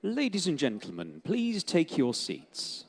Ladies and gentlemen, please take your seats.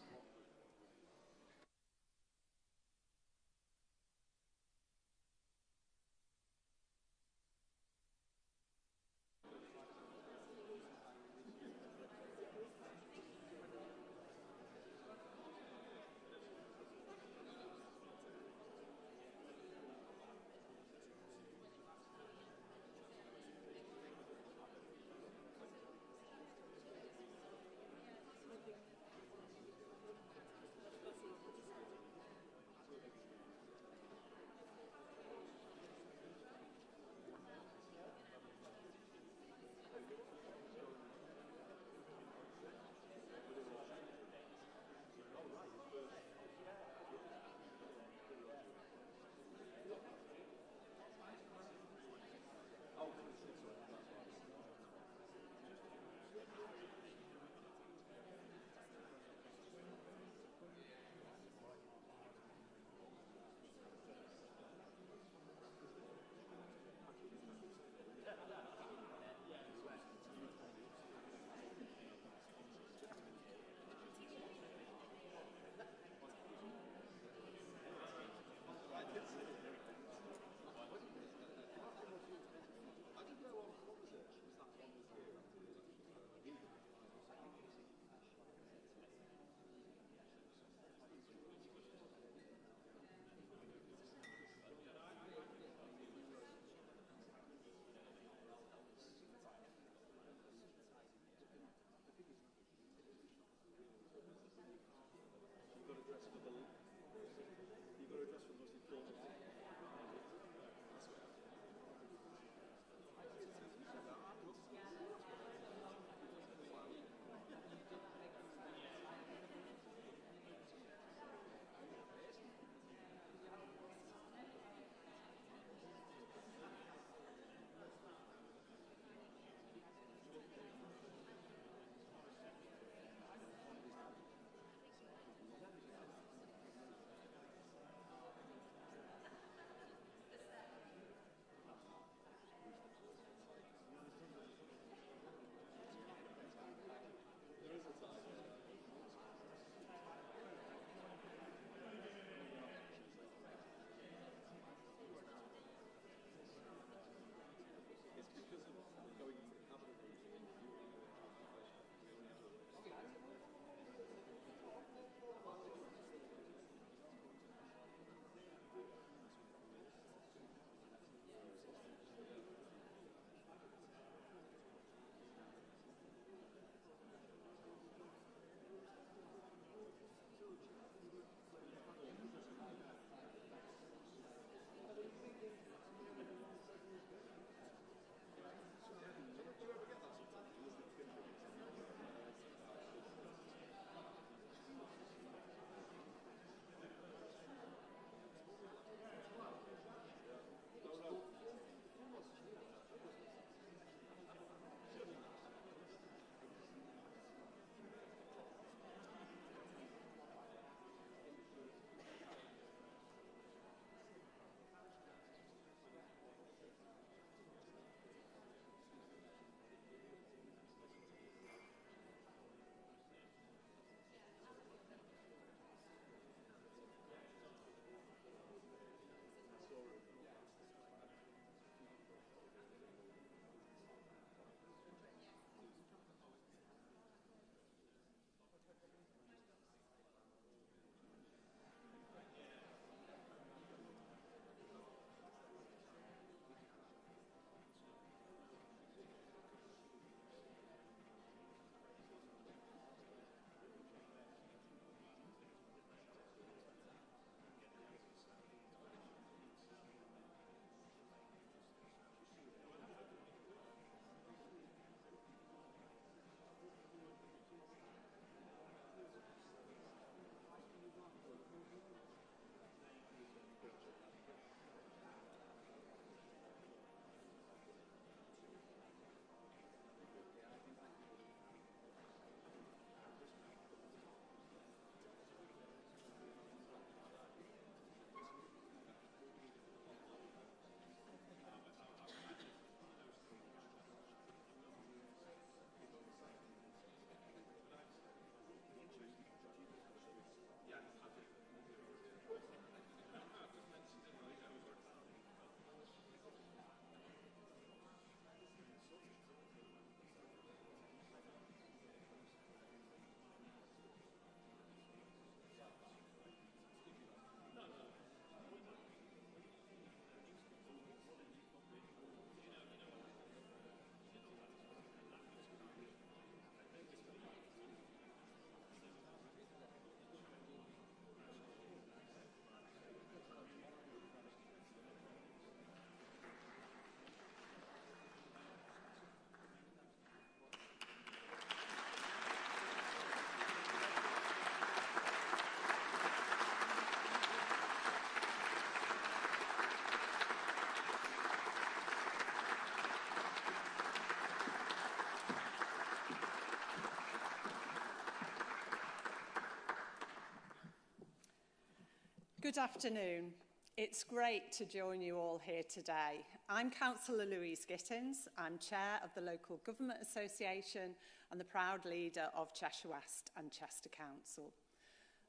Good afternoon. It's great to join you all here today. I'm Councillor Louise Gittins. I'm Chair of the Local Government Association and the proud leader of Cheshire West and Chester Council.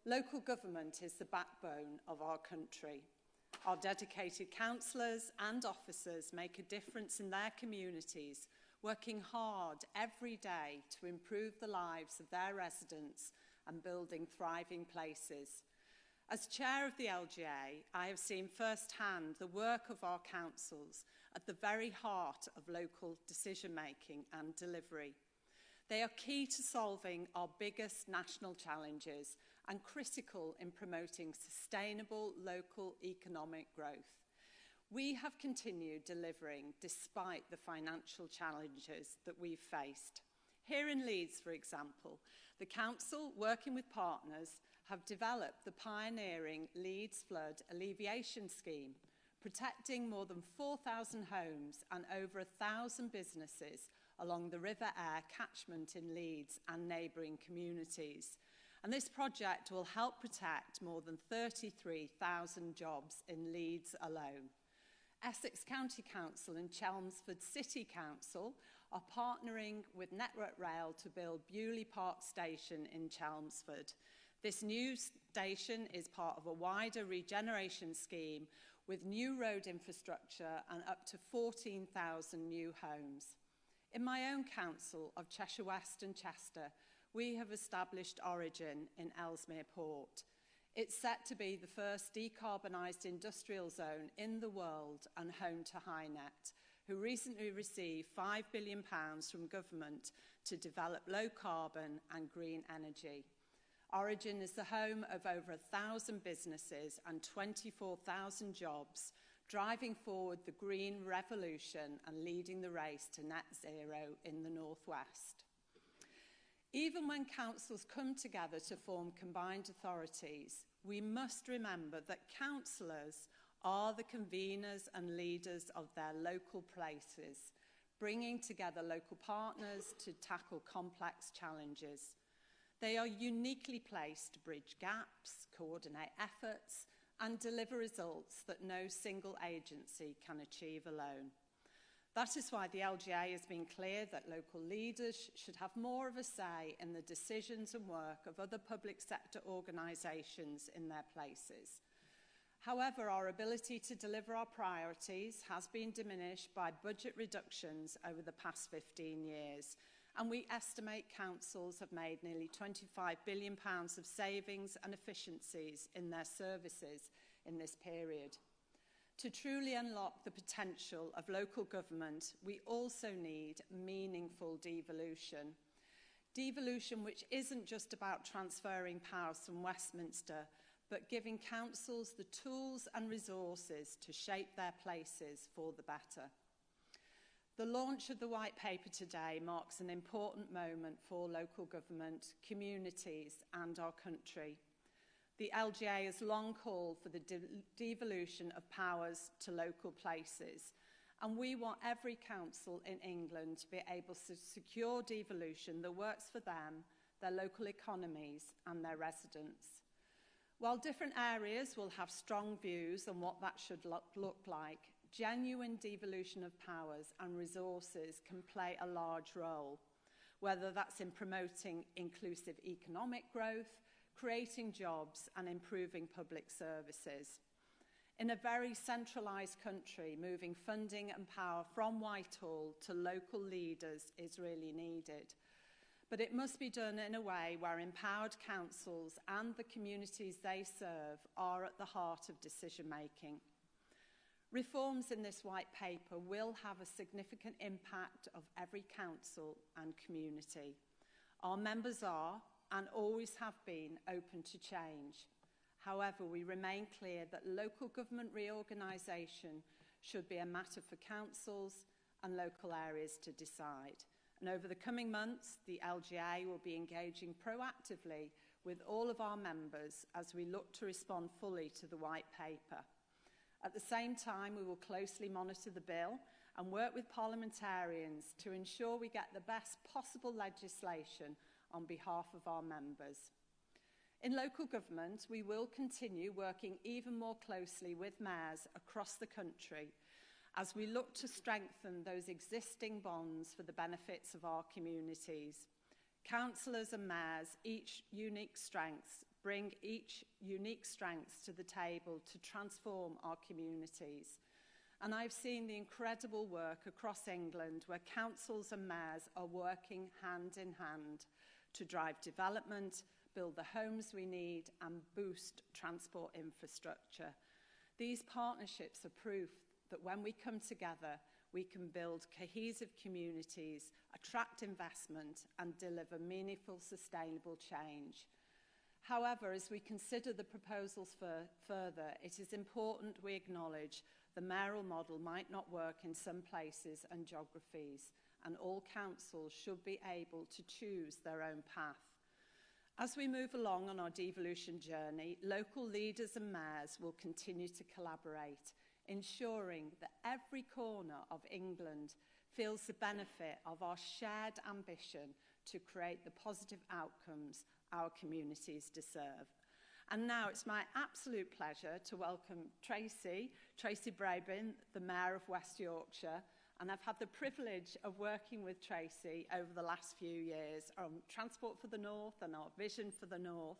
Local government is the backbone of our country. Our dedicated councillors and officers make a difference in their communities, working hard every day to improve the lives of their residents and building thriving places. As chair of the LGA, I have seen firsthand the work of our councils at the very heart of local decision-making and delivery. They are key to solving our biggest national challenges and critical in promoting sustainable local economic growth. We have continued delivering despite the financial challenges that we've faced. Here in Leeds, for example, the council, working with partners, have developed the pioneering Leeds Flood Alleviation Scheme, protecting more than 4,000 homes and over 1,000 businesses along the River Aire catchment in Leeds and neighbouring communities. And this project will help protect more than 33,000 jobs in Leeds alone. Essex County Council and Chelmsford City Council are partnering with Network Rail to build Bewley Park Station in Chelmsford. This new station is part of a wider regeneration scheme with new road infrastructure and up to 14,000 new homes. In my own council of Cheshire West and Chester, we have established Origin in Ellesmere Port. It's set to be the first decarbonised industrial zone in the world and home to HyNet, who recently received £5 billion from government to develop low carbon and green energy. Origin is the home of over 1,000 businesses and 24,000 jobs, driving forward the green revolution and leading the race to net zero in the northwest. Even when councils come together to form combined authorities, we must remember that councillors are the conveners and leaders of their local places, bringing together local partners to tackle complex challenges. They are uniquely placed to bridge gaps, coordinate efforts, and deliver results that no single agency can achieve alone. That is why the LGA has been clear that local leaders should have more of a say in the decisions and work of other public sector organisations in their places. However, our ability to deliver our priorities has been diminished by budget reductions over the past 15 years, and we estimate councils have made nearly £25 billion of savings and efficiencies in their services in this period. To truly unlock the potential of local government, we also need meaningful devolution. Devolution which isn't just about transferring powers from Westminster, but giving councils the tools and resources to shape their places for the better. The launch of the White Paper today marks an important moment for local government, communities and our country. The LGA has long called for the devolution of powers to local places, and we want every council in England to be able to secure devolution that works for them, their local economies and their residents. While different areas will have strong views on what that should look like, genuine devolution of powers and resources can play a large role, whether that's in promoting inclusive economic growth, creating jobs and improving public services. In a very centralised country, moving funding and power from Whitehall to local leaders is really needed. But it must be done in a way where empowered councils and the communities they serve are at the heart of decision-making. Reforms in this white paper will have a significant impact of every council and community. Our members are, and always have been, open to change. However, we remain clear that local government reorganisation should be a matter for councils and local areas to decide. And over the coming months, the LGA will be engaging proactively with all of our members as we look to respond fully to the White Paper. At the same time, we will closely monitor the bill and work with parliamentarians to ensure we get the best possible legislation on behalf of our members. In local government, we will continue working even more closely with mayors across the country as we look to strengthen those existing bonds for the benefits of our communities. Councillors and mayors, bring each unique strengths to the table to transform our communities. And I've seen the incredible work across England where councils and mayors are working hand in hand to drive development, build the homes we need, and boost transport infrastructure. These partnerships are proof that when we come together, we can build cohesive communities, attract investment, and deliver meaningful, sustainable change. However, as we consider the proposals further, it is important we acknowledge the mayoral model might not work in some places and geographies, and all councils should be able to choose their own path. As we move along on our devolution journey, local leaders and mayors will continue to collaborate, ensuring that every corner of England feels the benefit of our shared ambition to create the positive outcomes our communities deserve. And now it's my absolute pleasure to welcome Tracy Brabin, the Mayor of West Yorkshire, and I've had the privilege of working with Tracy over the last few years on Transport for the North and our vision for the North,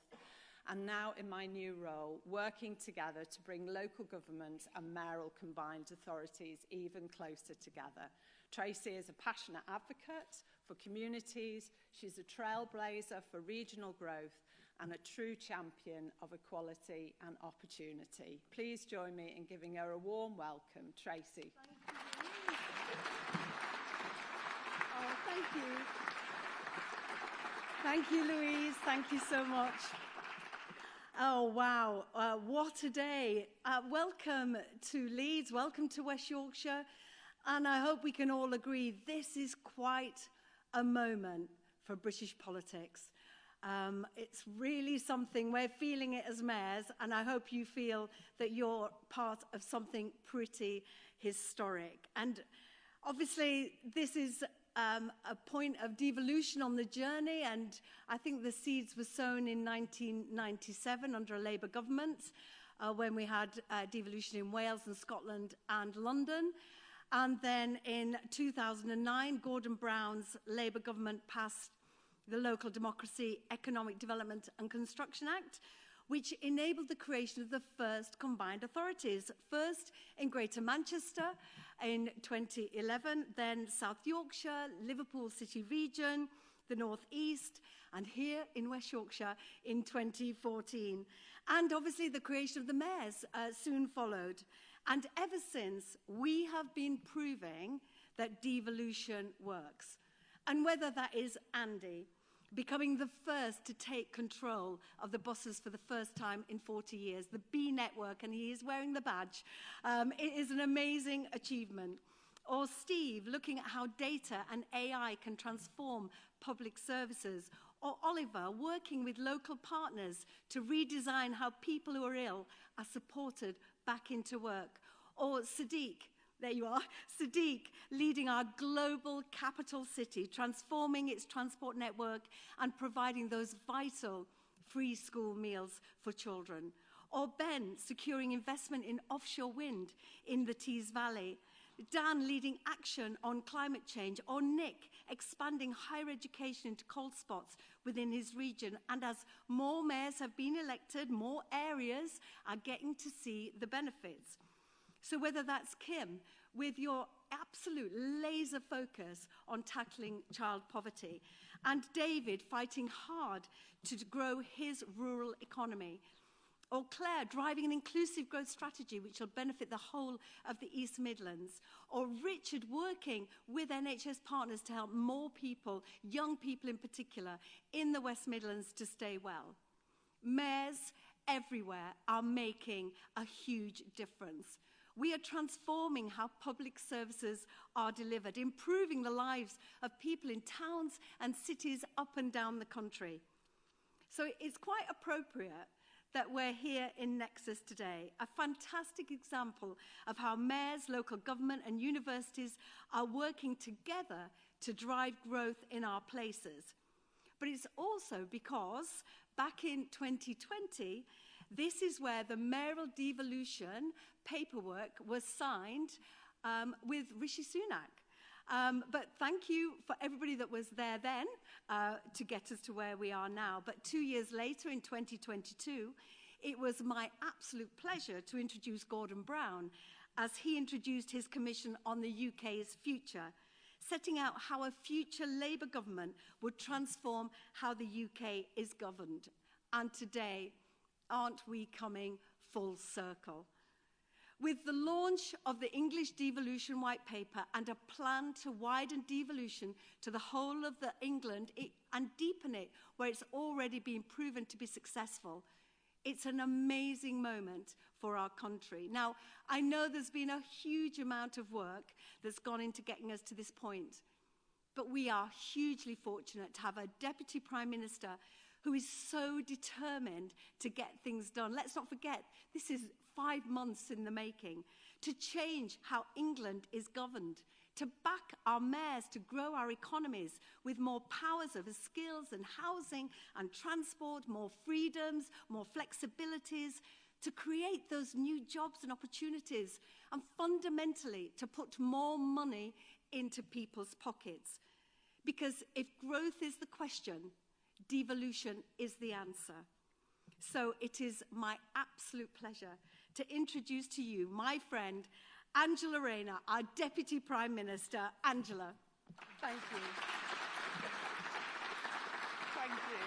and now in my new role, working together to bring local government and mayoral combined authorities even closer together. Tracy is a passionate advocate for communities, she's a trailblazer for regional growth, and a true champion of equality and opportunity. Please join me in giving her a warm welcome. Tracy. Thank you. Thank you, Louise. Thank you so much. Oh, wow. What a day. Welcome to Leeds. Welcome to West Yorkshire. And I hope we can all agree this is quite a moment for British politics. It's really something, we're feeling it as mayors, and I hope you feel that you're part of something pretty historic. And obviously, this is a point of devolution on the journey, and I think the seeds were sown in 1997 under a Labour government when we had devolution in Wales and Scotland and London. And then in 2009, Gordon Brown's Labour government passed the Local Democracy, Economic Development and Construction Act, which enabled the creation of the first combined authorities, first in Greater Manchester in 2011, then South Yorkshire, Liverpool City Region, the North East, and here in West Yorkshire in 2014. And obviously the creation of the mayors soon followed. And ever since, we have been proving that devolution works. And whether that is Andy becoming the first to take control of the buses for the first time in 40 years, the B network, and he is wearing the badge, it is an amazing achievement. Or Steve looking at how data and AI can transform public services. Or Oliver working with local partners to redesign how people who are ill are supported back into work. Or Sadiq, there you are, Sadiq leading our global capital city, transforming its transport network and providing those vital free school meals for children. Or Ben securing investment in offshore wind in the Tees Valley. Dan leading action on climate change. Or Nick expanding higher education into cold spots within his region. And as more mayors have been elected, more areas are getting to see the benefits. So whether that's Kim, with your absolute laser focus on tackling child poverty, and David fighting hard to grow his rural economy, or Claire driving an inclusive growth strategy which will benefit the whole of the East Midlands, or Richard working with NHS partners to help more people, young people in particular, in the West Midlands to stay well. Mayors everywhere are making a huge difference. We are transforming how public services are delivered, improving the lives of people in towns and cities up and down the country. So it's quite appropriate that we're here in Nexus today, a fantastic example of how mayors, local government and universities are working together to drive growth in our places. But it's also because back in 2020, this is where the mayoral devolution paperwork was signed with Rishi Sunak. But thank you for everybody that was there then to get us to where we are now. But 2 years later, in 2022, it was my absolute pleasure to introduce Gordon Brown as he introduced his commission on the UK's future, setting out how a future Labour government would transform how the UK is governed. And today, aren't we coming full circle? With the launch of the English Devolution White Paper and a plan to widen devolution to the whole of England and deepen it where it's already been proven to be successful, it's an amazing moment for our country. Now, I know there's been a huge amount of work that's gone into getting us to this point, but we are hugely fortunate to have a Deputy Prime Minister who is so determined to get things done. Let's not forget, this is 5 months in the making, to change how England is governed, to back our mayors to grow our economies with more powers over skills and housing and transport, more freedoms, more flexibilities, to create those new jobs and opportunities, and fundamentally to put more money into people's pockets. Because if growth is the question, devolution is the answer. So it is my absolute pleasure to introduce to you my friend, Angela Rayner, our Deputy Prime Minister. Angela, thank you. Thank you.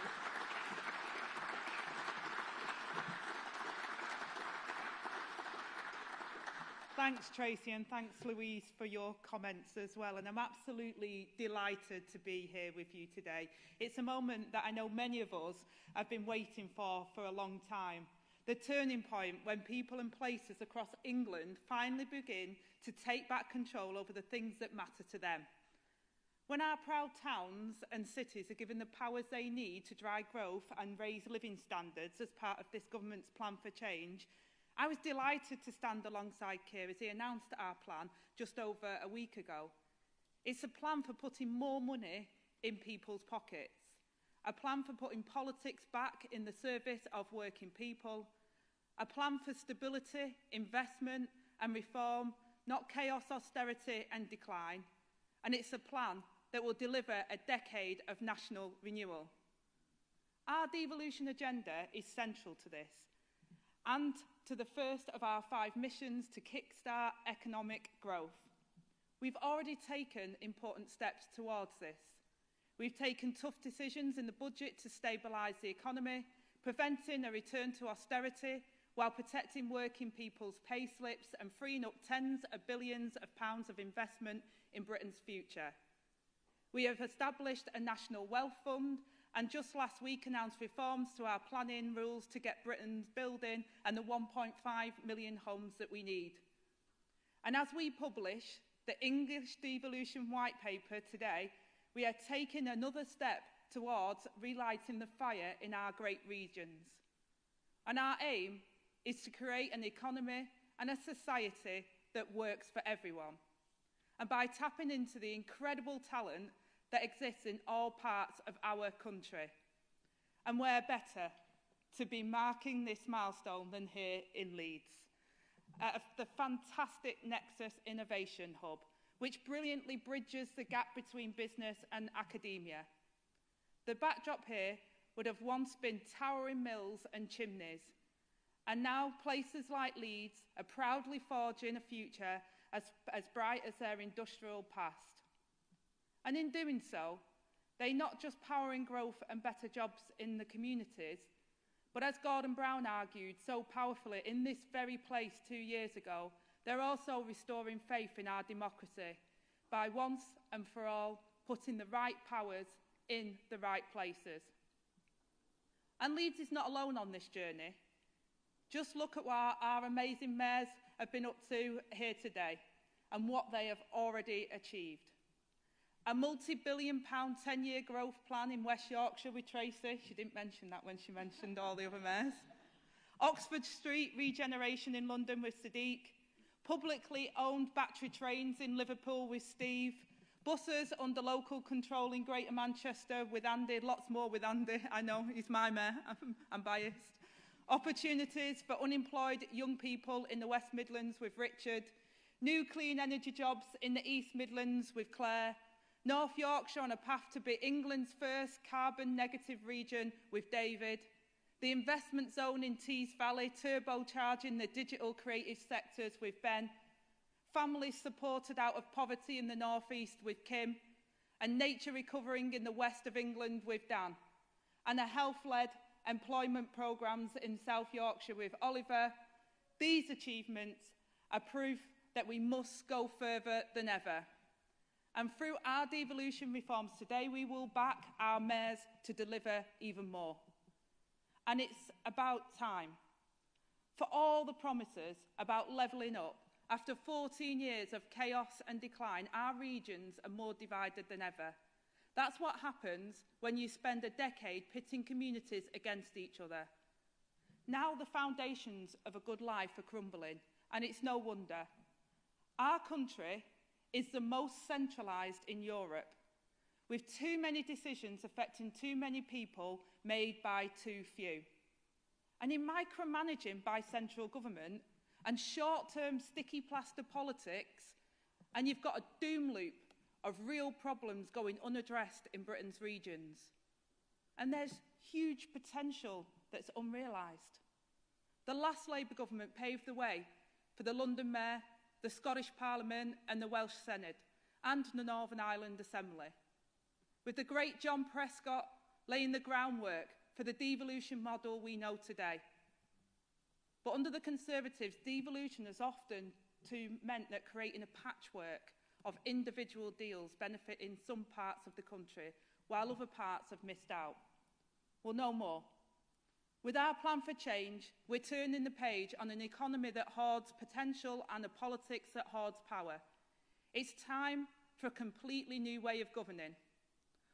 Thanks, Tracy, and thanks, Louise, for your comments as well. And I'm absolutely delighted to be here with you today. It's a moment that I know many of us have been waiting for a long time. The turning point when people and places across England finally begin to take back control over the things that matter to them. When our proud towns and cities are given the powers they need to drive growth and raise living standards as part of this government's plan for change, I was delighted to stand alongside Keir as he announced our plan just over a week ago. It's a plan for putting more money in people's pockets, a plan for putting politics back in the service of working people, a plan for stability, investment and reform, not chaos, austerity and decline, and it's a plan that will deliver a decade of national renewal. Our devolution agenda is central to this, and to the first of our 5 missions to kickstart economic growth. We've already taken important steps towards this. We've taken tough decisions in the budget to stabilise the economy, preventing a return to austerity while protecting working people's pay slips and freeing up tens of billions of pounds of investment in Britain's future. We have established a national wealth fund and just last week announced reforms to our planning rules to get Britain's building and the 1.5 million homes that we need. And as we publish the English Devolution White Paper today, we are taking another step towards relighting the fire in our great regions. And our aim is to create an economy and a society that works for everyone. And by tapping into the incredible talent that exists in all parts of our country. And where better to be marking this milestone than here in Leeds, the fantastic Nexus Innovation Hub, which brilliantly bridges the gap between business and academia. The backdrop here would have once been towering mills and chimneys, and now places like Leeds are proudly forging a future as bright as their industrial past. And in doing so, they're not just powering growth and better jobs in the communities, but as Gordon Brown argued so powerfully in this very place 2 years ago, they're also restoring faith in our democracy by once and for all putting the right powers in the right places. And Leeds is not alone on this journey. Just look at what our amazing mayors have been up to here today and what they have already achieved. A multi-billion-pound 10-year growth plan in West Yorkshire with Tracy. She didn't mention that when she mentioned all the other mayors. Oxford Street regeneration in London with Sadiq. Publicly owned battery trains in Liverpool with Steve. Buses under local control in Greater Manchester with Andy, lots more with Andy, I know, he's my mayor, I'm biased. Opportunities for unemployed young people in the West Midlands with Richard. New clean energy jobs in the East Midlands with Claire. North Yorkshire on a path to be England's first carbon negative region with David. The investment zone in Tees Valley turbocharging the digital creative sectors with Ben. Families supported out of poverty in the North East with Kim. And nature recovering in the west of England with Dan. And a health-led employment programmes in South Yorkshire with Oliver. These achievements are proof that we must go further than ever. And through our devolution reforms today, we will back our mayors to deliver even more. And it's about time. For all the promises about levelling up, after 14 years of chaos and decline, our regions are more divided than ever. That's what happens when you spend a decade pitting communities against each other. Now the foundations of a good life are crumbling, and it's no wonder. Our country is the most centralised in Europe, with too many decisions affecting too many people made by too few. And in micromanaging by central government and short-term sticky plaster politics, and you've got a doom loop of real problems going unaddressed in Britain's regions. And there's huge potential that's unrealised. The last Labour government paved the way for the London Mayor, the Scottish Parliament and the Welsh Senate, and the Northern Ireland Assembly, with the great John Prescott laying the groundwork for the devolution model we know today. But under the Conservatives, devolution has often meant that creating a patchwork of individual deals benefiting some parts of the country, while other parts have missed out. Well, no more. With our plan for change, we're turning the page on an economy that hoards potential and a politics that hoards power. It's time for a completely new way of governing,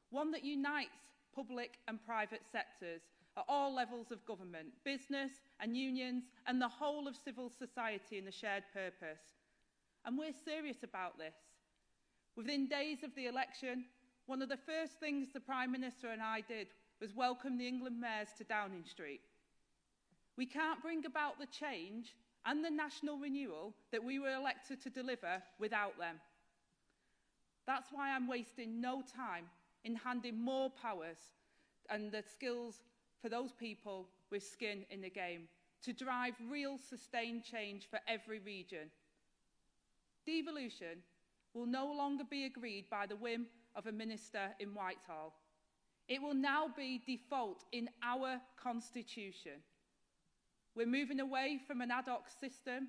one that unites public and private sectors at all levels of government, business and unions, and the whole of civil society in a shared purpose. And we're serious about this. Within days of the election, one of the first things the Prime Minister and I did was welcome the England mayors to Downing Street. We can't bring about the change and the national renewal that we were elected to deliver without them. That's why I'm wasting no time in handing more powers and the skills for those people with skin in the game to drive real sustained change for every region. Devolution will no longer be agreed by the whim of a minister in Whitehall. It will now be default in our constitution. We're moving away from an ad hoc system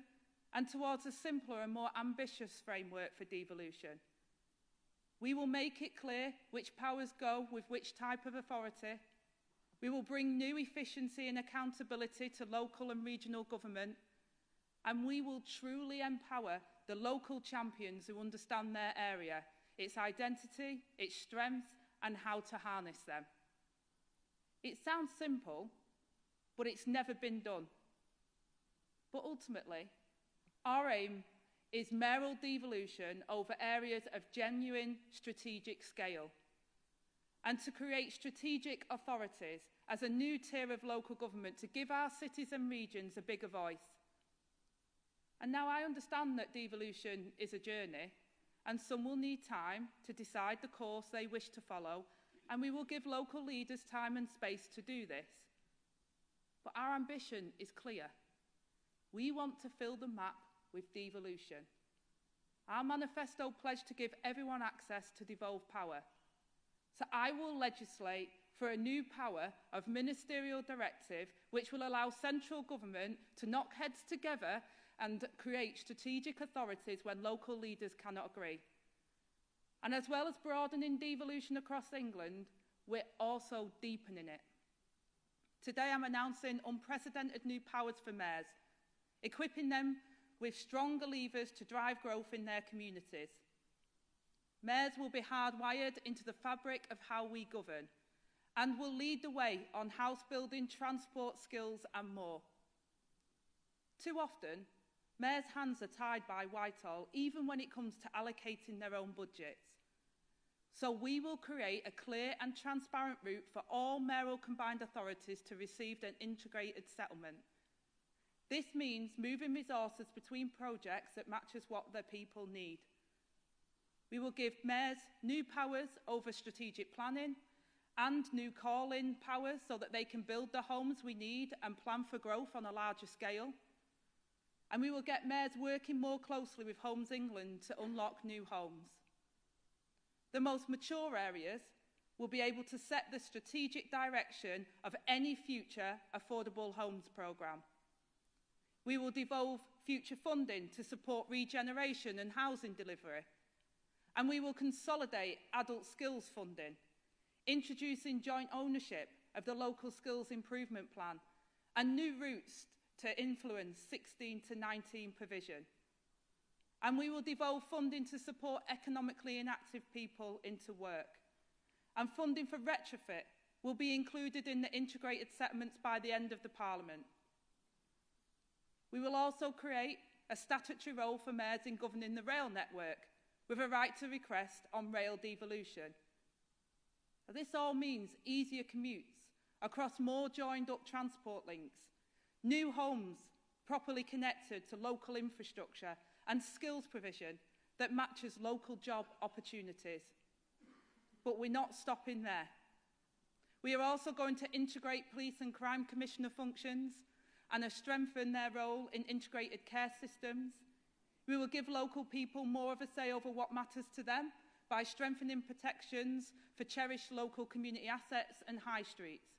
and towards a simpler and more ambitious framework for devolution. We will make it clear which powers go with which type of authority. We will bring new efficiency and accountability to local and regional government, and we will truly empower the local champions who understand their area, its identity, its strengths, and how to harness them. It sounds simple, but it's never been done. But ultimately, our aim is mayoral devolution over areas of genuine strategic scale, and to create strategic authorities as a new tier of local government to give our cities and regions a bigger voice. And now I understand that devolution is a journey, and some will need time to decide the course they wish to follow, and we will give local leaders time and space to do this. But our ambition is clear. We want to fill the map with devolution. Our manifesto pledged to give everyone access to devolved power. So I will legislate for a new power of ministerial directive which will allow central government to knock heads together and create strategic authorities when local leaders cannot agree. And as well as broadening devolution across England, we're also deepening it. Today I'm announcing unprecedented new powers for mayors, equipping them with stronger levers to drive growth in their communities. Mayors will be hardwired into the fabric of how we govern and will lead the way on house building, transport skills and more. Too often, mayors' hands are tied by Whitehall, even when it comes to allocating their own budgets. So we will create a clear and transparent route for all mayoral combined authorities to receive an integrated settlement. This means moving resources between projects that matches what their people need. We will give mayors new powers over strategic planning and new call-in powers so that they can build the homes we need and plan for growth on a larger scale. And we will get mayors working more closely with Homes England to unlock new homes. The most mature areas will be able to set the strategic direction of any future affordable homes programme. We will devolve future funding to support regeneration and housing delivery. And we will consolidate adult skills funding, introducing joint ownership of the local skills improvement plan and new routes to influence 16 to 19 provision. And we will devolve funding to support economically inactive people into work. And funding for retrofit will be included in the integrated settlements by the end of the Parliament. We will also create a statutory role for mayors in governing the rail network, with a right to request on rail devolution. This all means easier commutes across more joined-up transport links, new homes properly connected to local infrastructure and skills provision that matches local job opportunities. But we're not stopping there. We are also going to integrate police and crime commissioner functions and strengthen their role in integrated care systems. We will give local people more of a say over what matters to them by strengthening protections for cherished local community assets and high streets.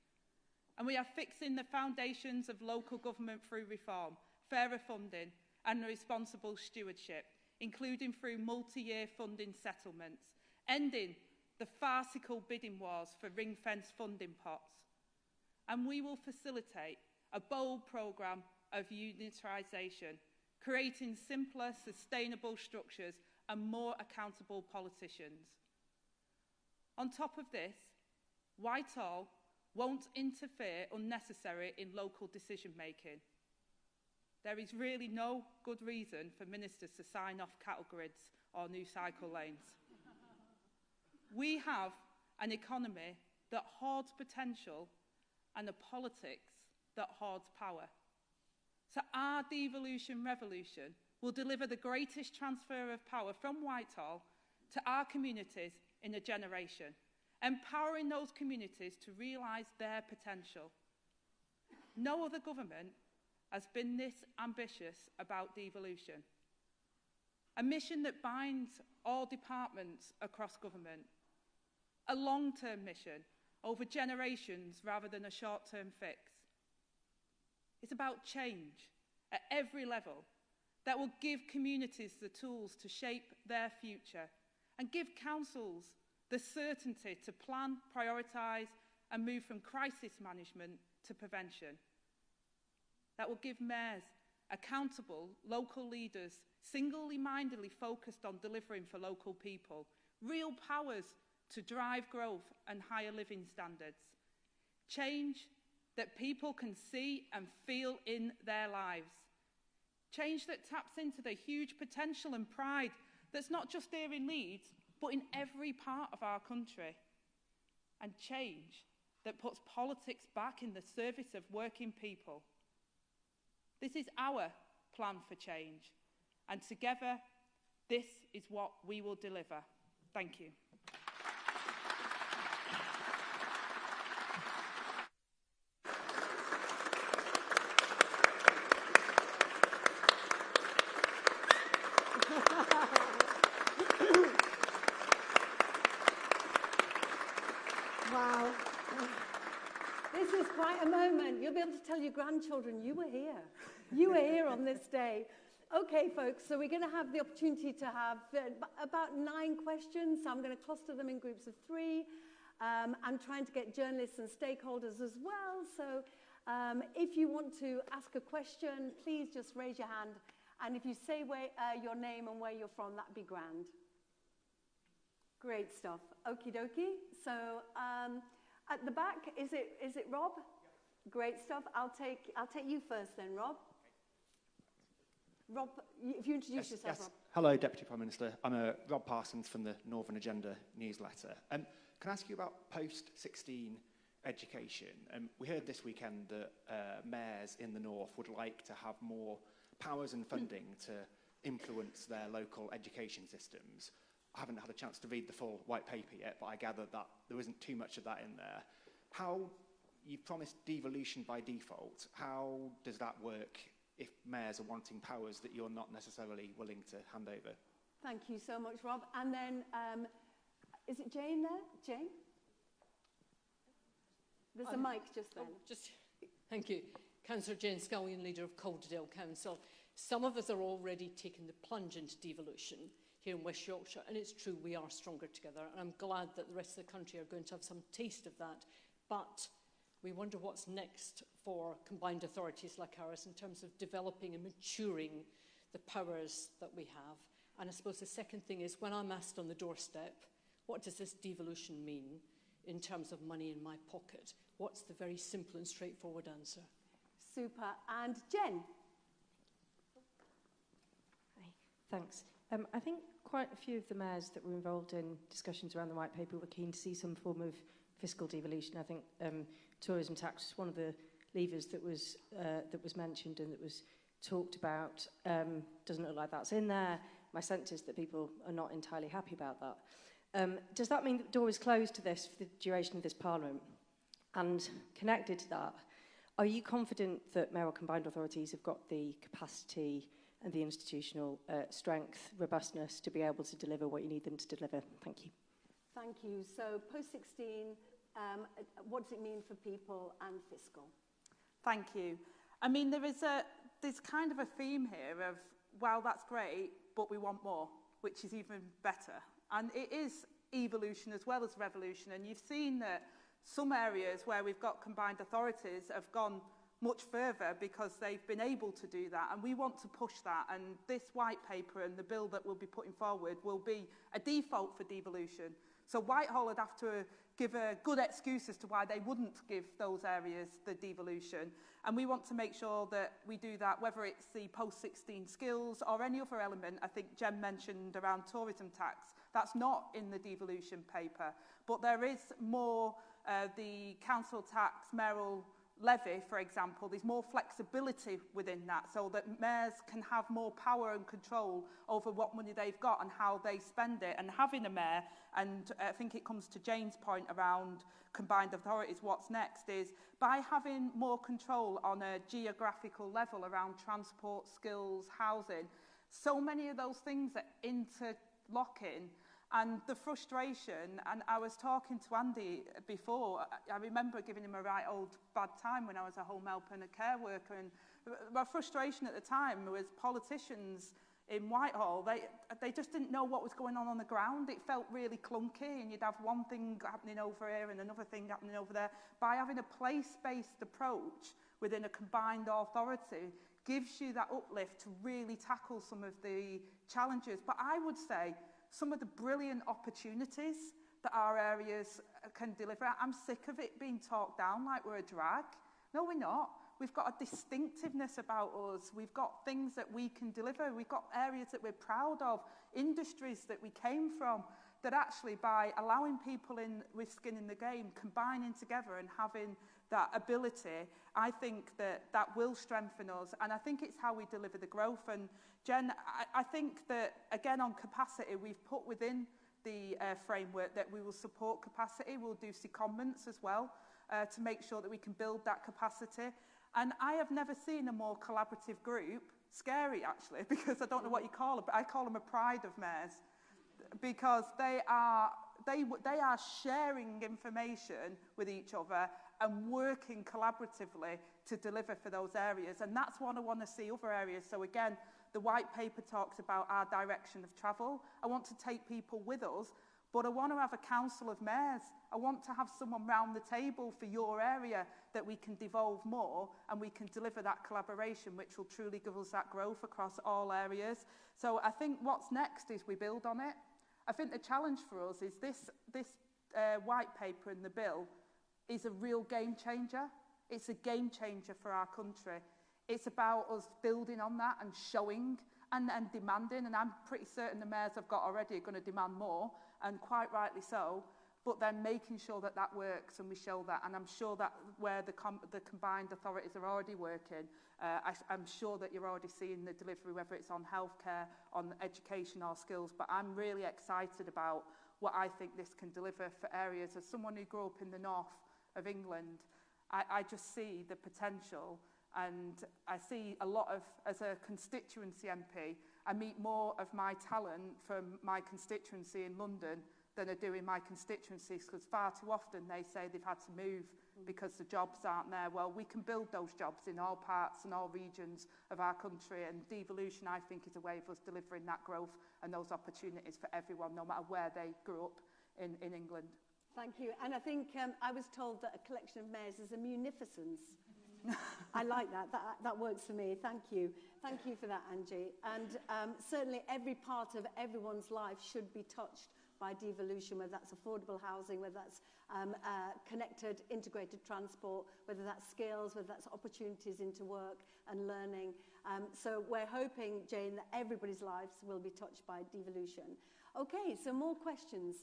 And we are fixing the foundations of local government through reform, fairer funding and responsible stewardship, including through multi-year funding settlements, ending the farcical bidding wars for ring-fence funding pots. And we will facilitate a bold programme of unitarisation, creating simpler, sustainable structures and more accountable politicians. On top of this, Whitehall won't interfere unnecessarily in local decision-making. There is really no good reason for ministers to sign off cattle grids or new cycle lanes. We have an economy that hoards potential and a politics that hoards power. So our devolution revolution will deliver the greatest transfer of power from Whitehall to our communities in a generation, empowering those communities to realise their potential. No other government has been this ambitious about devolution. A mission that binds all departments across government. A long-term mission over generations rather than a short-term fix. It's about change at every level that will give communities the tools to shape their future and give councils the certainty to plan, prioritise and move from crisis management to prevention. That will give mayors accountable local leaders single-mindedly focused on delivering for local people, real powers to drive growth and higher living standards. Change that people can see and feel in their lives. Change that taps into the huge potential and pride that's not just here in Leeds, but in every part of our country. And change that puts politics back in the service of working people. This is our plan for change. And together, this is what we will deliver. Thank you. Wow. This is quite a moment. You'll be able to tell your grandchildren, you were here. You were here on this day. Okay, folks, so we're going to have the opportunity to have about 9 questions. So I'm going to cluster them in groups of 3. I'm trying to get journalists and stakeholders as well. So if you want to ask a question, please just raise your hand. And if you say your name and where you're from, that'd be grand. Great stuff. Okie dokie. So at the back, is it Rob? Yeah. Great stuff. I'll take you first then, Rob. Rob, if you introduce yourself, yes. Rob. Hello, Deputy Prime Minister. I'm Rob Parsons from the Northern Agenda newsletter. Can I ask you about post-16 education? We heard this weekend that mayors in the north would like to have more powers and funding to influence their local education systems. I haven't had a chance to read the full white paper yet, but I gather that there isn't too much of that in there. You've promised devolution by default. How does that work if mayors are wanting powers that you're not necessarily willing to hand over? Thank you so much, Rob. And then, is it Jane there? Jane? There's a mic just then. Thank you. Councillor Jane Scullion, leader of Calderdale Council. Some of us are already taking the plunge into devolution here in West Yorkshire, and it's true, we are stronger together. And I'm glad that the rest of the country are going to have some taste of that. But we wonder what's next for combined authorities like ours in terms of developing and maturing the powers that we have. And I suppose the second thing is, when I'm asked on the doorstep, what does this devolution mean in terms of money in my pocket? What's the very simple and straightforward answer? Super. And Jen? Hi, thanks. I think quite a few of the mayors that were involved in discussions around the white paper were keen to see some form of fiscal devolution. I think tourism tax was one of the levers that was mentioned and that was talked about. Doesn't look like that's in there. My sense is that people are not entirely happy about that. Does that mean that the door is closed to this for the duration of this Parliament? And connected to that, are you confident that mayoral combined authorities have got the capacity and the institutional strength, robustness to be able to deliver what you need them to deliver? Thank you. Thank you. So post-16, what does it mean for people and fiscal? Thank you. I mean, there's kind of a theme here of, well, that's great, but we want more, which is even better. And it is evolution as well as revolution. And you've seen that some areas where we've got combined authorities have gone much further because they've been able to do that, and we want to push that. And this white paper and the bill that we'll be putting forward will be a default for devolution. So Whitehall would have to give a good excuse as to why they wouldn't give those areas the devolution. And we want to make sure that we do that, whether it's the post-16 skills or any other element. I think Jem mentioned around tourism tax. That's not in the devolution paper. But there is more, the council tax, mayoral levy, for example, there's more flexibility within that so that mayors can have more power and control over what money they've got and how they spend it. And having a mayor, and I think it comes to Jane's point around combined authorities, what's next is by having more control on a geographical level around transport, skills, housing, so many of those things are interlocking. And the frustration, and I was talking to Andy before, I remember giving him a right old bad time when I was a home helper and a care worker, and my frustration at the time was politicians in Whitehall, they just didn't know what was going on the ground. It felt really clunky, and you'd have one thing happening over here and another thing happening over there. By having a place-based approach within a combined authority gives you that uplift to really tackle some of the challenges. But I would say some of the brilliant opportunities that our areas can deliver. I'm sick of it being talked down like we're a drag. No, we're not. We've got a distinctiveness about us. We've got things that we can deliver. We've got areas that we're proud of, industries that we came from, that actually by allowing people in with skin in the game, combining together and having that ability, I think that that will strengthen us. And I think it's how we deliver the growth. And Jen, I think that, again, on capacity, we've put within the framework that we will support capacity. We'll do secondments as well to make sure that we can build that capacity. And I have never seen a more collaborative group. Scary, actually, because I don't know what you call it, but I call them a pride of mayors, because they are sharing information with each other and working collaboratively to deliver for those areas. And that's what I want to see other areas. So again, the white paper talks about our direction of travel. I want to take people with us, but I want to have a council of mayors. I want to have someone round the table for your area that we can devolve more and we can deliver that collaboration, which will truly give us that growth across all areas. So I think what's next is we build on it. I think the challenge for us is this white paper and the bill is a real game changer. It's a game changer for our country. It's about us building on that and showing and demanding, and I'm pretty certain the mayors I've got already are going to demand more, and quite rightly so, but then making sure that that works and we show that, and I'm sure that where the combined authorities are already working, I'm sure that you're already seeing the delivery, whether it's on healthcare, on education or skills, but I'm really excited about what I think this can deliver for areas. As someone who grew up in the north of England, I just see the potential, and I see a lot of, as a constituency MP, I meet more of my talent from my constituency in London than I do in my constituencies, because far too often they say they've had to move because the jobs aren't there. Well, we can build those jobs in all parts and all regions of our country, and devolution, I think, is a way of us delivering that growth and those opportunities for everyone, no matter where they grew up in England. Thank you. And I think I was told that a collection of mayors is a munificence. I like that. That works for me. Thank you. Thank you for that, Angie. And certainly every part of everyone's life should be touched by devolution, whether that's affordable housing, whether that's connected, integrated transport, whether that's skills, whether that's opportunities into work and learning. So we're hoping, Jane, that everybody's lives will be touched by devolution. Okay, so more questions.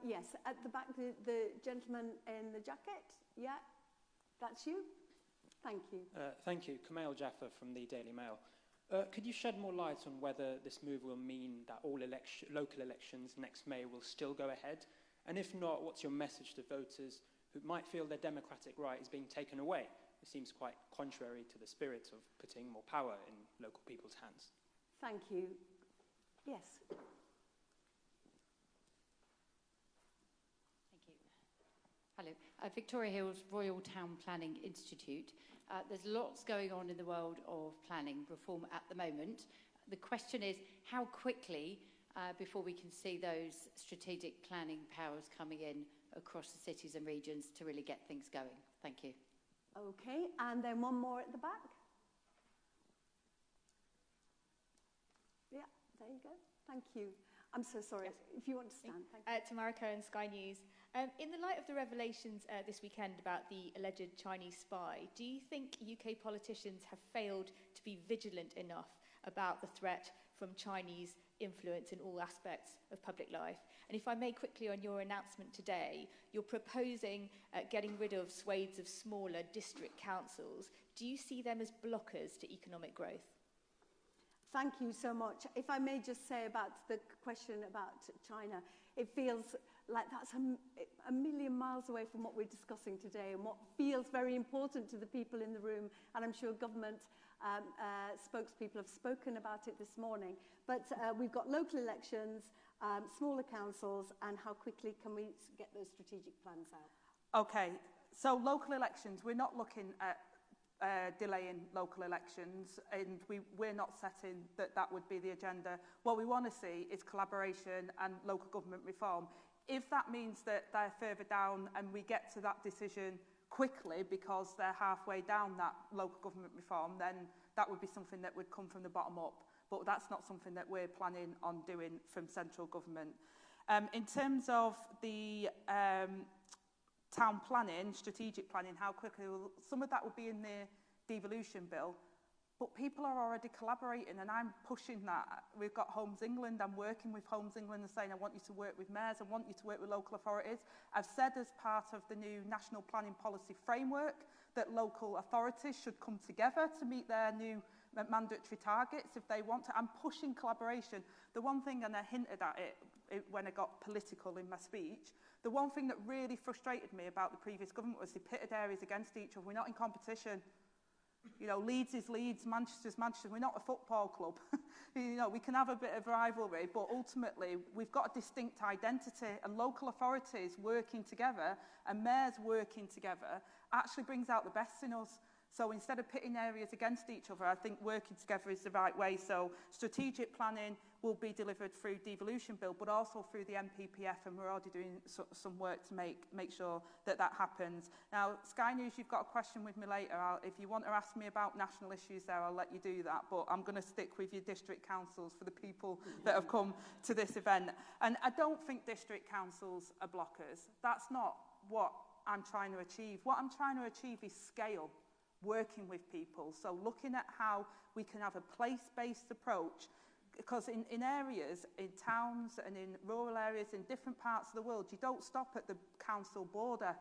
Yes, at the back, the gentleman in the jacket. Yeah, that's you. Thank you. Thank you. Kumail Jaffer from the Daily Mail. Could you shed more light on whether this move will mean that all local elections next May will still go ahead? And if not, what's your message to voters who might feel their democratic right is being taken away? It seems quite contrary to the spirit of putting more power in local people's hands. Thank you. Yes. Hello, Victoria Hills Royal Town Planning Institute. There's lots going on in the world of planning reform at the moment. The question is, how quickly before we can see those strategic planning powers coming in across the cities and regions to really get things going? Thank you. Okay, and then one more at the back. Yeah, there you go. Thank you. I'm so sorry. Yes. If you want to stand. Thank you. Tamara Cohen, Sky News. In the light of the revelations this weekend about the alleged Chinese spy, do you think UK politicians have failed to be vigilant enough about the threat from Chinese influence in all aspects of public life? And if I may quickly, on your announcement today, you're proposing getting rid of swathes of smaller district councils. Do you see them as blockers to economic growth? Thank you so much. If I may just say about the question about China, it feels like that's a million miles away from what we're discussing today and what feels very important to the people in the room. And I'm sure government spokespeople have spoken about it this morning. But we've got local elections, smaller councils, and how quickly can we get those strategic plans out? Okay, so local elections, we're not looking at delaying local elections, and we're not setting that would be the agenda. What we want to see is collaboration and local government reform. If that means that they're further down and we get to that decision quickly because they're halfway down that local government reform, then that would be something that would come from the bottom up. But that's not something that we're planning on doing from central government. In terms of the town planning, strategic planning, how quickly some of that will be in the devolution bill, but people are already collaborating, and I'm pushing that. We've got Homes England. I'm working with Homes England and saying I want you to work with mayors, I want you to work with local authorities. I've said as part of the new National Planning Policy Framework that local authorities should come together to meet their new mandatory targets if they want to. I'm pushing collaboration. The one thing, and I hinted at it when I got political in my speech, the one thing that really frustrated me about the previous government was they pitted areas against each other. We're not in competition. You know, Leeds is Leeds, Manchester's Manchester. We're not a football club. You know, we can have a bit of rivalry, but ultimately we've got a distinct identity, and local authorities working together and mayors working together actually brings out the best in us. So instead of pitting areas against each other, I think working together is the right way. So strategic planning will be delivered through devolution bill, but also through the MPPF, and we're already doing some work to make sure that that happens. Now, Sky News, you've got a question with me later. If you want to ask me about national issues there, I'll let you do that, but I'm going to stick with your district councils for the people that have come to this event. And I don't think district councils are blockers. That's not what I'm trying to achieve. What I'm trying to achieve is scale. working with people. So looking at how we can have a place-based approach, because in areas, in towns and in rural areas, in different parts of the world, you don't stop at the council border.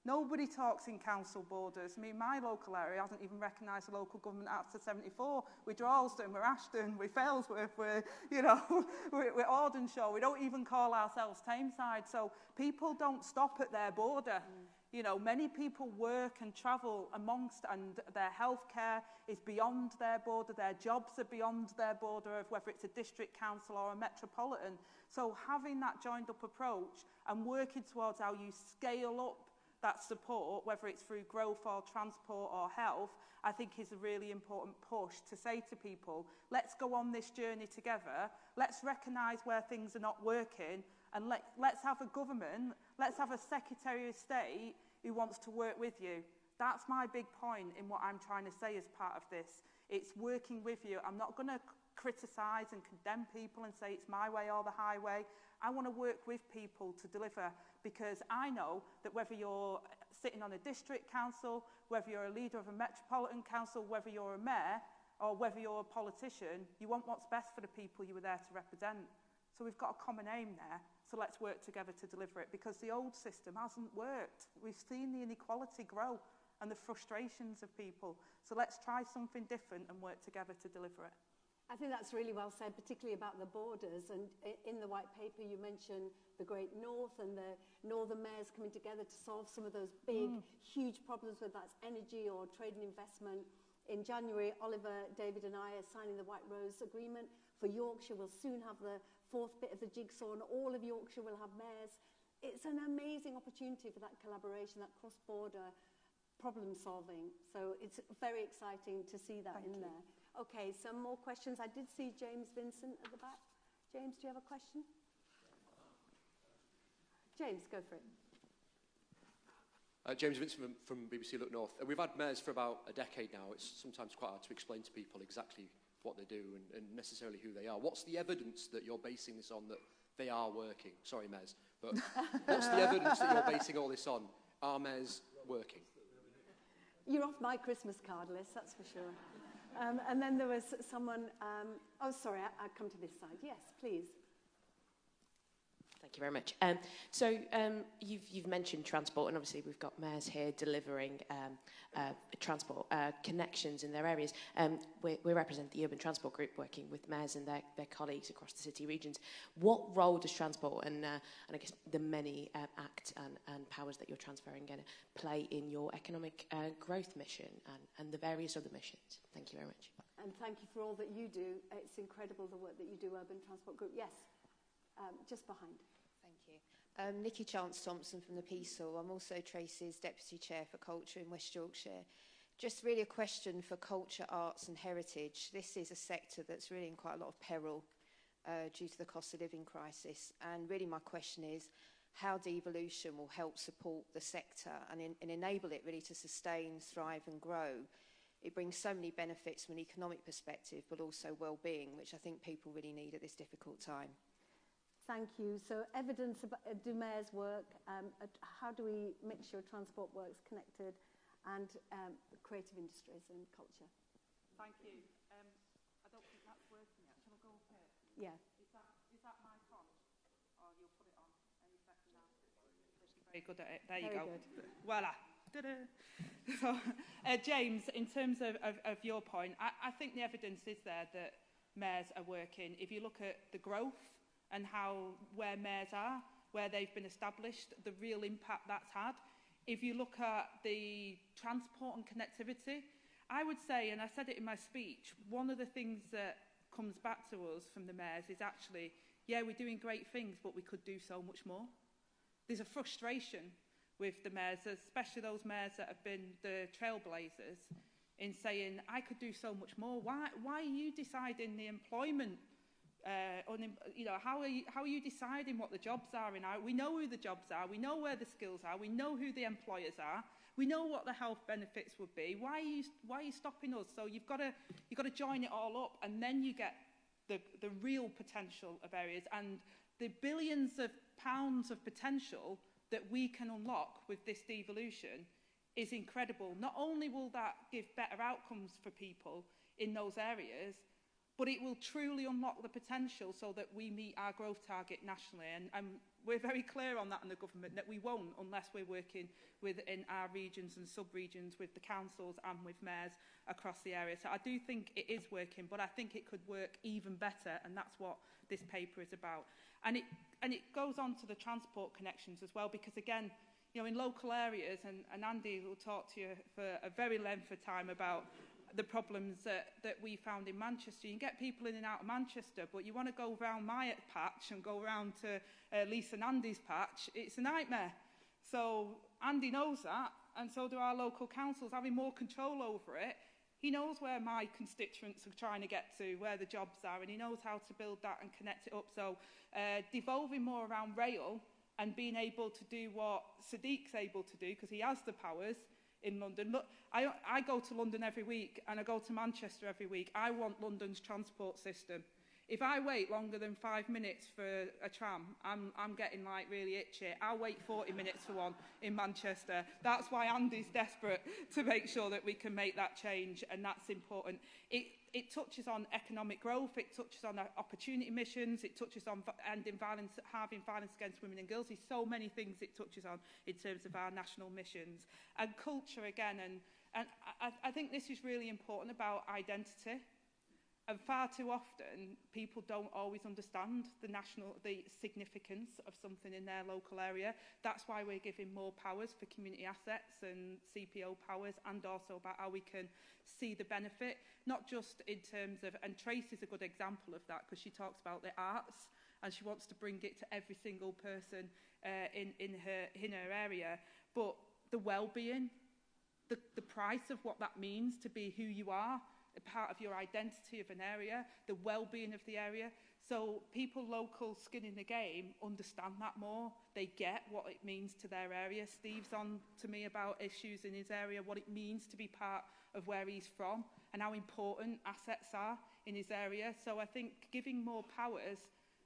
Nobody talks in council borders. I mean, my local area hasn't even recognised the local government after 74. We're Droylsden, we're Ashton, we're Failsworth, we're, you know, we're Audenshaw. We don't even call ourselves Tameside. So people don't stop at their border. You know, many people work and travel amongst, and their healthcare is beyond their border. Their jobs are beyond their border, of whether it's a district council or a metropolitan. So having that joined up approach and working towards how you scale up that support, whether it's through growth or transport or health, I think is a really important push to say to people, let's go on this journey together, let's recognise where things are not working, and let's have a government, let's have a Secretary of State who wants to work with you. That's my big point in what I'm trying to say as part of this. It's working with you. I'm not going to criticise and condemn people and say it's my way or the highway. I want to work with people to deliver, because I know that whether you're sitting on a district council, whether you're a leader of a metropolitan council, whether you're a mayor or whether you're a politician, you want what's best for the people you were there to represent. So we've got a common aim there, so let's work together to deliver it, because the old system hasn't worked. We've seen the inequality grow and the frustrations of people. So let's try something different and work together to deliver it. I think that's really well said, particularly about the borders. And in the white paper, you mentioned the Great North and the northern mayors coming together to solve some of those big, huge problems, whether that's energy or trade and investment. In January, Oliver, David and I are signing the White Rose Agreement for Yorkshire. We'll soon have the fourth bit of the jigsaw, and all of Yorkshire will have mayors. It's an amazing opportunity for that collaboration, that cross-border problem solving. So it's very exciting to see that in there. Okay, some more questions. I did see James Vincent at the back. James, do you have a question? James, go for it. James Vincent from BBC Look North. We've had mayors for about a decade now. It's sometimes quite hard to explain to people exactly what they do and necessarily who they are. What's the evidence that you're basing this on that they are working? Sorry, mayors, but what's the evidence that you're basing all this on? Are mayors working? You're off my Christmas card list, that's for sure. And then there was someone, oh, sorry, I'll come to this side. Yes, please. Thank you very much. You've mentioned transport, and obviously we've got mayors here delivering transport connections in their areas. We represent the Urban Transport Group, working with mayors and their colleagues across the city regions. What role does transport and I guess the many acts and powers that you're transferring going to play in your economic growth mission and the various other missions? Thank you very much. And thank you for all that you do. It's incredible the work that you do, Urban Transport Group. Yes, just behind. Thank you. Nikki Chance-Thompson from the PSOL. I'm also Tracy's Deputy Chair for Culture in West Yorkshire. Just really a question for culture, arts and heritage. This is a sector that's really in quite a lot of peril due to the cost of living crisis. And really my question is how devolution will help support the sector and enable it really to sustain, thrive and grow. It brings so many benefits from an economic perspective, but also well-being, which I think people really need at this difficult time. Thank you. So evidence about do mayors work? How do we make sure transport works connected, and creative industries and culture? Thank you. I don't think that's working yet. Shall I go up here? Yeah. Is that my front? Or you'll put it on any second now? Very good at it. There you Very go. good. Voila. So, James, in terms of your point, I think the evidence is there that mayors are working. If you look at the growth and where mayors are, where they've been established, the real impact that's had. If you look at the transport and connectivity, I would say, and I said it in my speech, one of the things that comes back to us from the mayors is actually, yeah, we're doing great things, but we could do so much more. There's a frustration with the mayors, especially those mayors that have been the trailblazers, in saying, I could do so much more. Why are you deciding the employment? How are you deciding what the jobs are? We know who the jobs are. We know where the skills are. We know who the employers are. We know what the health benefits would be. Why are you stopping us? So you've got to join it all up, and then you get the real potential of areas and the billions of pounds of potential that we can unlock with this devolution is incredible. Not only will that give better outcomes for people in those areas, but it will truly unlock the potential so that we meet our growth target nationally. And we're very clear on that in the government, that we won't unless we're working within our regions and sub-regions with the councils and with mayors across the area. So I do think it is working, but I think it could work even better, and that's what this paper is about. And it goes on to the transport connections as well, because again, you know, in local areas, and Andy will talk to you for a very lengthy time about the problems that we found in Manchester. You can get people in and out of Manchester, but you want to go around my patch and go around to Lisa and Andy's patch, it's a nightmare. So Andy knows that, and so do our local councils, having more control over it. He knows where my constituents are trying to get to, where the jobs are, and he knows how to build that and connect it up. So devolving more around rail and being able to do what Sadiq's able to do, because he has the powers in London. Look, I go to London every week, and I go to Manchester every week. I want London's transport system. If I wait longer than 5 minutes for a tram, I'm getting like really itchy. I'll wait 40 minutes for one in Manchester. That's why Andy's desperate to make sure that we can make that change, and that's important. It touches on economic growth, it touches on opportunity missions, it touches on ending violence, halving violence against women and girls. There's so many things it touches on in terms of our national missions. And culture again, and I think this is really important about identity. And far too often, people don't always understand the significance of something in their local area. That's why we're giving more powers for community assets and CPO powers, and also about how we can see the benefit, not just in terms of, and Tracy's a good example of that, because she talks about the arts, and she wants to bring it to every single person in her area, but the well-being, the price of what that means to be who you are, a part of your identity of an area, the well-being of the area. So people local skin in the game understand that more. They get what it means to their area. Steve's on to me about issues in his area, what it means to be part of where he's from and how important assets are in his area. So I think giving more powers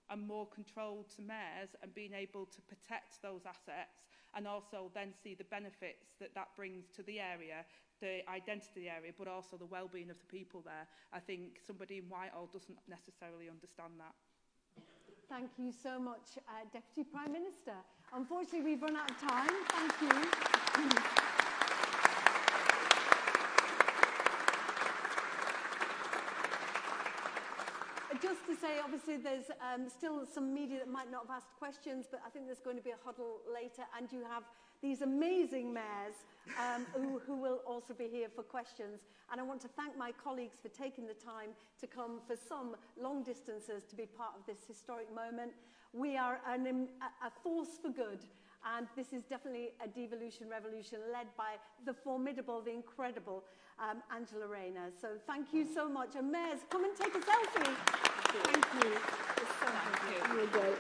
and more control to mayors and being able to protect those assets, and also then see the benefits that that brings to the area, the identity of the area, but also the well-being of the people there. I think somebody in Whitehall doesn't necessarily understand that. Thank you so much, Deputy Prime Minister. Unfortunately, we've run out of time. Thank you. Just to say, obviously, there's still some media that might not have asked questions, but I think there's going to be a huddle later, and you have these amazing mayors who will also be here for questions. And I want to thank my colleagues for taking the time to come for some long distances to be part of this historic moment. We are a force for good, and this is definitely a devolution revolution led by the formidable, the incredible Angela Rayner. So thank you so much. And mayors, come and take a selfie. Thank you. It's so Thank you. You're great.